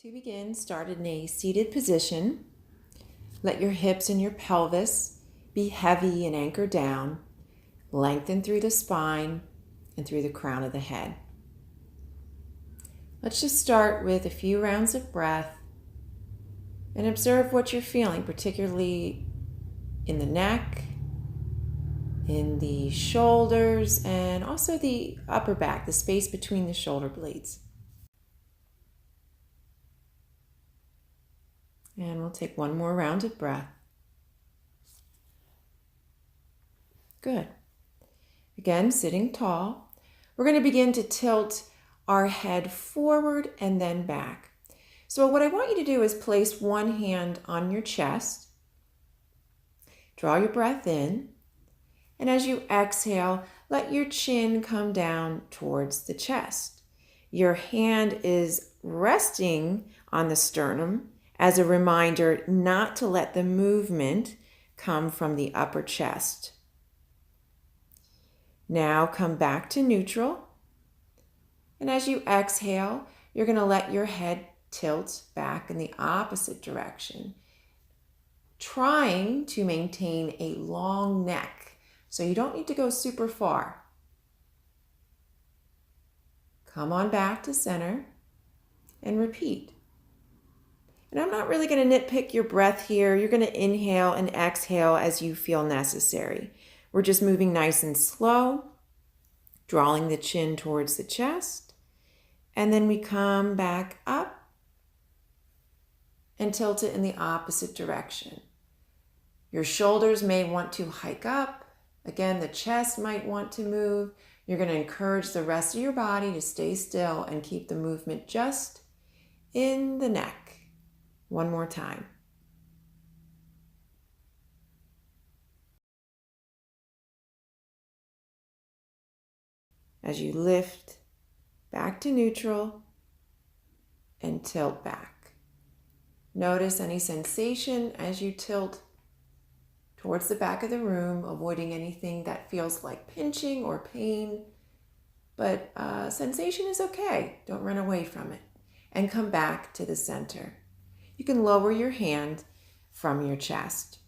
To begin, start in a seated position. Let your hips and your pelvis be heavy and anchored down. Lengthen through the spine and through the crown of the head. Let's just start with a few rounds of breath and observe what you're feeling, particularly in the neck, in the shoulders, and also the upper back, the space between the shoulder blades. And we'll take one more round of breath. Good. Again, sitting tall. We're going to begin to tilt our head forward and then back. So what I want you to do is place one hand on your chest. Draw your breath in. And as you exhale, let your chin come down towards the chest. Your hand is resting on the sternum as a reminder not to let the movement come from the upper chest. Now come back to neutral. And as you exhale, you're going to let your head tilt back in the opposite direction, trying to maintain a long neck. So you don't need to go super far. Come on back to center and repeat. And I'm not really going to nitpick your breath here. You're going to inhale and exhale as you feel necessary. We're just moving nice and slow, drawing the chin towards the chest. And then we come back up and tilt it in the opposite direction. Your shoulders may want to hike up. Again, the chest might want to move. You're going to encourage the rest of your body to stay still and keep the movement just in the neck. One more time. As you lift back to neutral and tilt back. Notice any sensation as you tilt towards the back of the room, avoiding anything that feels like pinching or pain. But sensation is okay. Don't run away from it. And come back to the center. You can lower your hand from your chest.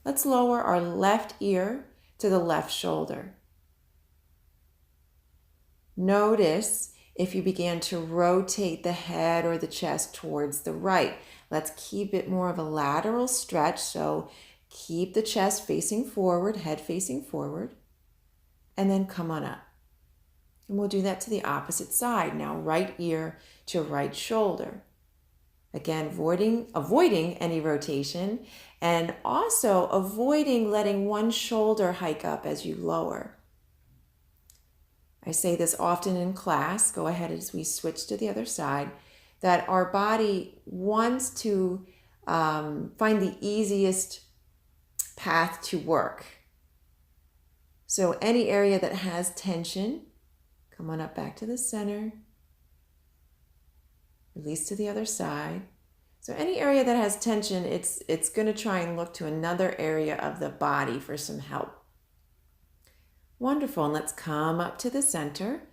Let's lower our left ear to the left shoulder. Notice if you began to rotate the head or the chest towards the right. Let's keep it more of a lateral stretch. So keep the chest facing forward, head facing forward, and then come on up. And we'll do that to the opposite side. Now right ear to right shoulder. Again, avoiding any rotation and also avoiding letting one shoulder hike up as you lower. I say this often in class, go ahead as we switch to the other side, that our body wants to find the easiest path to work. So any area that has tension, come on up back to the center. Release to the other side. So any area that has tension, it's going to try and look to another area of the body for some help. Wonderful. And let's come up to the center.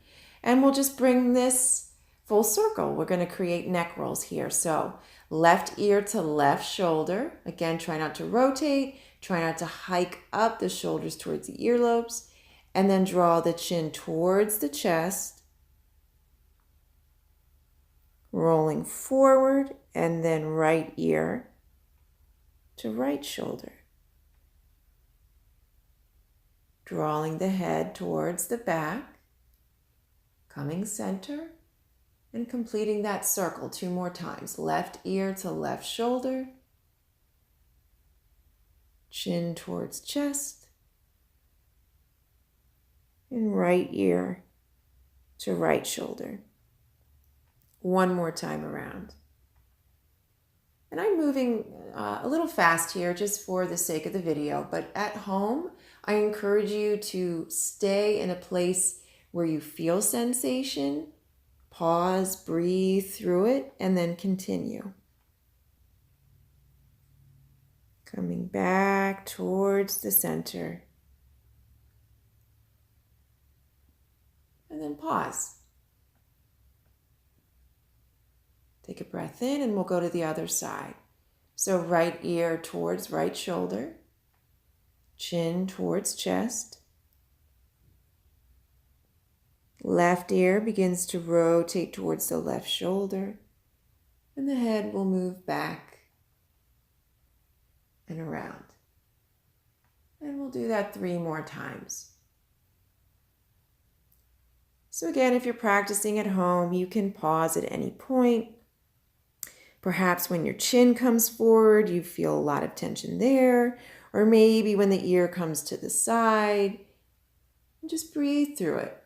And we'll just bring this full circle. We're going to create neck rolls here. So left ear to left shoulder. Again, try not to rotate. Try not to hike up the shoulders towards the earlobes. And then draw the chin towards the chest. Rolling forward and then right ear to right shoulder. Drawing the head towards the back, coming center, and completing that circle 2 more times. Left ear to left shoulder, chin towards chest, and right ear to right shoulder. One more time around. And I'm moving a little fast here just for the sake of the video, but at home, I encourage you to stay in a place where you feel sensation, pause, breathe through it, and then continue. Coming back towards the center. And then pause. Take a breath in and we'll go to the other side. So right ear towards right shoulder, chin towards chest. Left ear begins to rotate towards the left shoulder, and the head will move back and around. And we'll do that 3 more times. So again, if you're practicing at home, you can pause at any point. Perhaps when your chin comes forward, you feel a lot of tension there, or maybe when the ear comes to the side, and just breathe through it.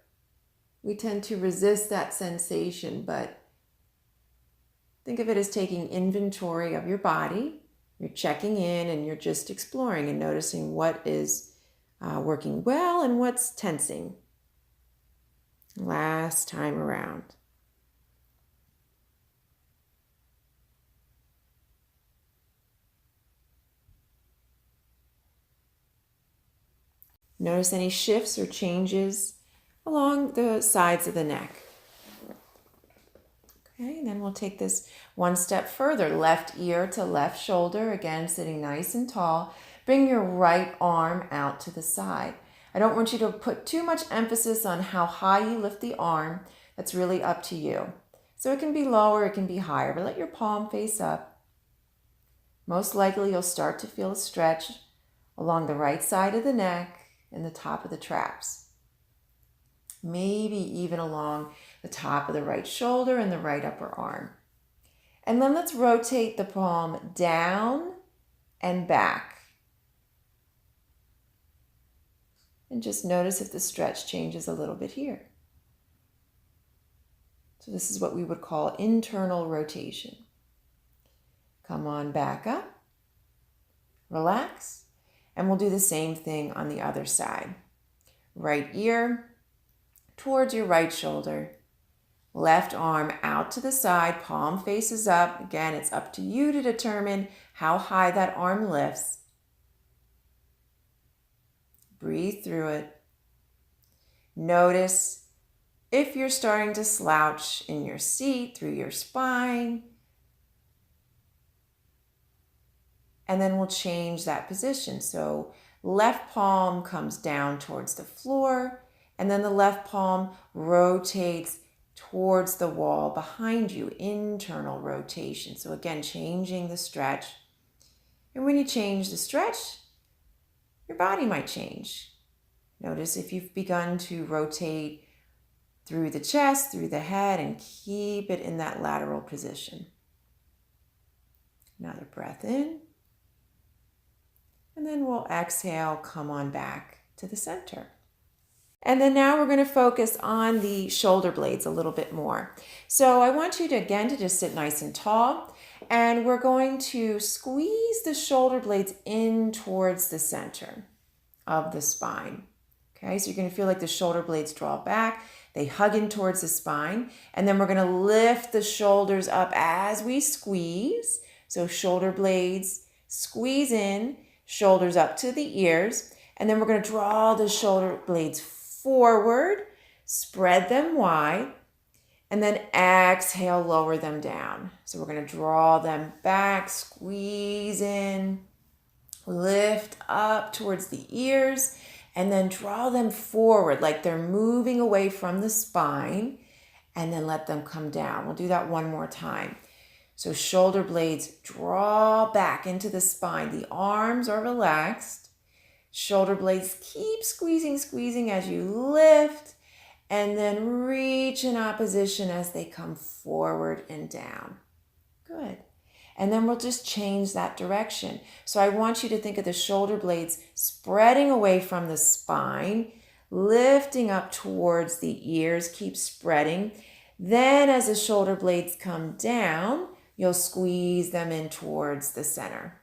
We tend to resist that sensation, but think of it as taking inventory of your body. You're checking in and you're just exploring and noticing what is working well and what's tensing. Last time around. Notice any shifts or changes along the sides of the neck. Okay, and then we'll take this one step further. Left ear to left shoulder, again sitting nice and tall. Bring your right arm out to the side. I don't want you to put too much emphasis on how high you lift the arm. That's really up to you. So it can be lower, it can be higher, but let your palm face up. Most likely you'll start to feel a stretch along the right side of the neck and the top of the traps. Maybe even along the top of the right shoulder and the right upper arm. And then let's rotate the palm down and back. And just notice if the stretch changes a little bit here. So this is what we would call internal rotation. Come on back up, relax, and we'll do the same thing on the other side. Right ear towards your right shoulder, left arm out to the side, palm faces up. Again, it's up to you to determine how high that arm lifts. Breathe through it. Notice if you're starting to slouch in your seat through your spine. And then we'll change that position. So left palm comes down towards the floor, and then the left palm rotates towards the wall behind you, internal rotation. So again, changing the stretch. And when you change the stretch, your body might change. Notice if you've begun to rotate through the chest, through the head, and keep it in that lateral position. Another breath in. And then we'll exhale, come on back to the center. And then now we're going to focus on the shoulder blades a little bit more. So I want you to, again, to just sit nice and tall. And we're going to squeeze the shoulder blades in towards the center of the spine. Okay, so you're going to feel like the shoulder blades draw back. They hug in towards the spine. And then we're going to lift the shoulders up as we squeeze. So shoulder blades squeeze in, shoulders up to the ears. And then we're going to draw the shoulder blades forward, spread them wide, and then exhale, lower them down. So we're going to draw them back, squeeze in, lift up towards the ears, and then draw them forward like they're moving away from the spine, and then let them come down. We'll do that one more time. So shoulder blades draw back into the spine. The arms are relaxed. Shoulder blades keep squeezing as you lift, and then reach in opposition as they come forward and down. Good. And then we'll just change that direction. So I want you to think of the shoulder blades spreading away from the spine, lifting up towards the ears, keep spreading. Then as the shoulder blades come down, you'll squeeze them in towards the center.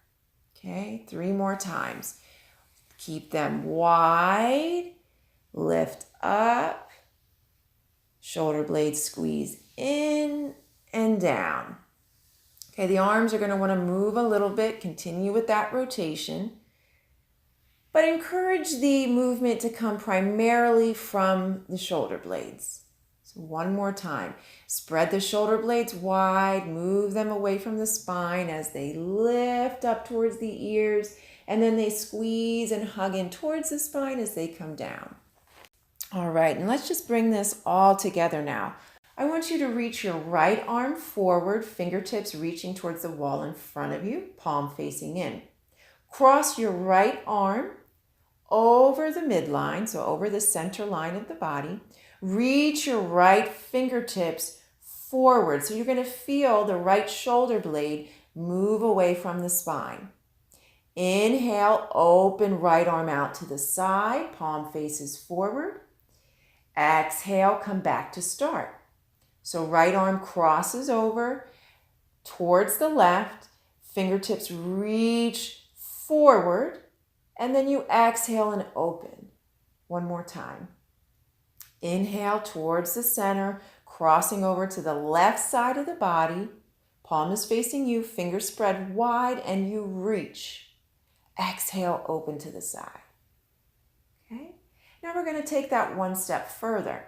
Okay, 3 more times. Keep them wide, lift up, shoulder blades squeeze in and down. Okay, the arms are going to want to move a little bit, continue with that rotation, but encourage the movement to come primarily from the shoulder blades. So one more time. Spread the shoulder blades wide, move them away from the spine as they lift up towards the ears, and then they squeeze and hug in towards the spine as they come down. All right, and let's just bring this all together now. I want you to reach your right arm forward, fingertips reaching towards the wall in front of you, palm facing in. Cross your right arm over the midline, so over the center line of the body. Reach your right fingertips forward. So you're going to feel the right shoulder blade move away from the spine. Inhale, open right arm out to the side, palm faces forward. Exhale, come back to start. So right arm crosses over towards the left, fingertips reach forward, and then you exhale and open. One more time. Inhale towards the center, crossing over to the left side of the body. Palm is facing you, fingers spread wide, and you reach. Exhale, open to the side. Okay? Now we're going to take that one step further.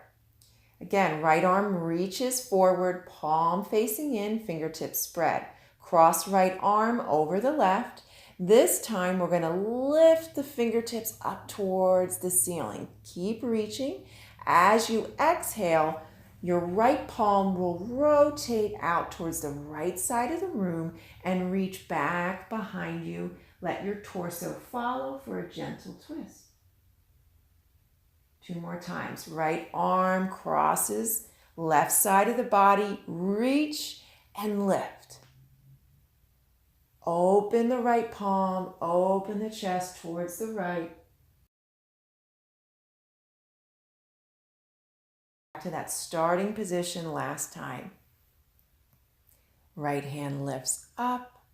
Again, right arm reaches forward, palm facing in, fingertips spread. Cross right arm over the left. This time we're going to lift the fingertips up towards the ceiling. Keep reaching. As you exhale, your right palm will rotate out towards the right side of the room and reach back behind you. Let your torso follow for a gentle twist. Two more times. Right arm crosses, left side of the body, reach and lift. Open the right palm, open the chest towards the right. Back to that starting position last time. Right hand lifts up.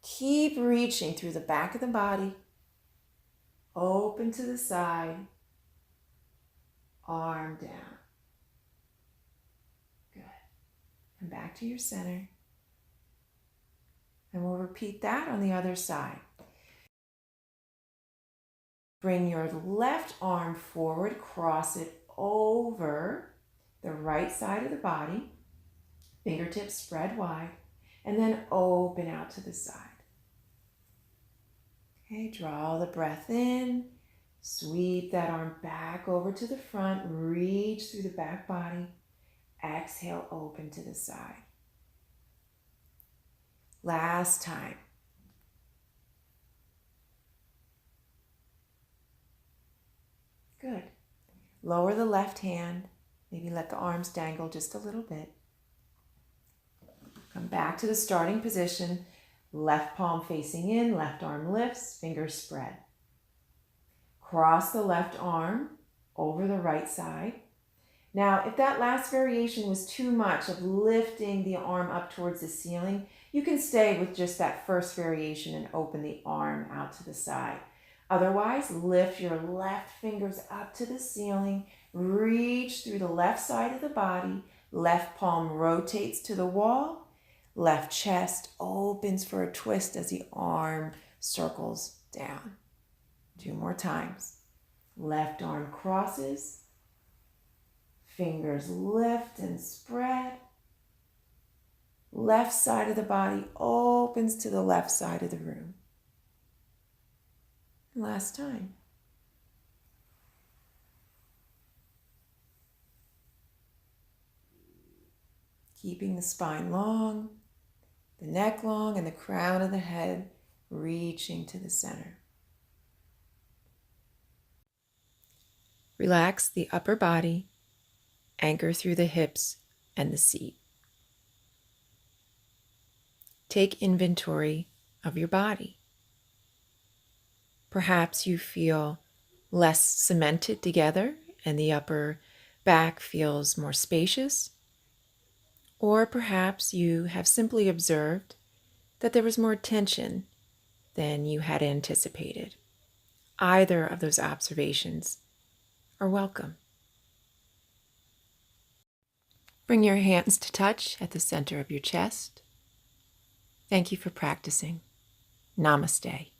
Keep reaching through the back of the body. Open to the side. Arm down. Good. Come back to your center. And we'll repeat that on the other side. Bring your left arm forward, cross it over the right side of the body. Fingertips spread wide, and then open out to the side. Okay, draw the breath in. Sweep that arm back over to the front. Reach through the back body. Exhale, open to the side. Last time. Good. Lower the left hand. Maybe let the arms dangle just a little bit. Come back to the starting position. Left palm facing in, left arm lifts, fingers spread. Cross the left arm over the right side. Now, if that last variation was too much of lifting the arm up towards the ceiling, you can stay with just that first variation and open the arm out to the side. Otherwise, lift your left fingers up to the ceiling, reach through the left side of the body, left palm rotates to the wall, left chest opens for a twist as the arm circles down. 2 more times. Left arm crosses, fingers lift and spread. Left side of the body opens to the left side of the room. Last time. Keeping the spine long, the neck long, and the crown of the head reaching to the center. Relax the upper body, anchor through the hips and the seat. Take inventory of your body. Perhaps you feel less cemented together and the upper back feels more spacious. Or perhaps you have simply observed that there was more tension than you had anticipated. Either of those observations are welcome. Bring your hands to touch at the center of your chest. Thank you for practicing. Namaste.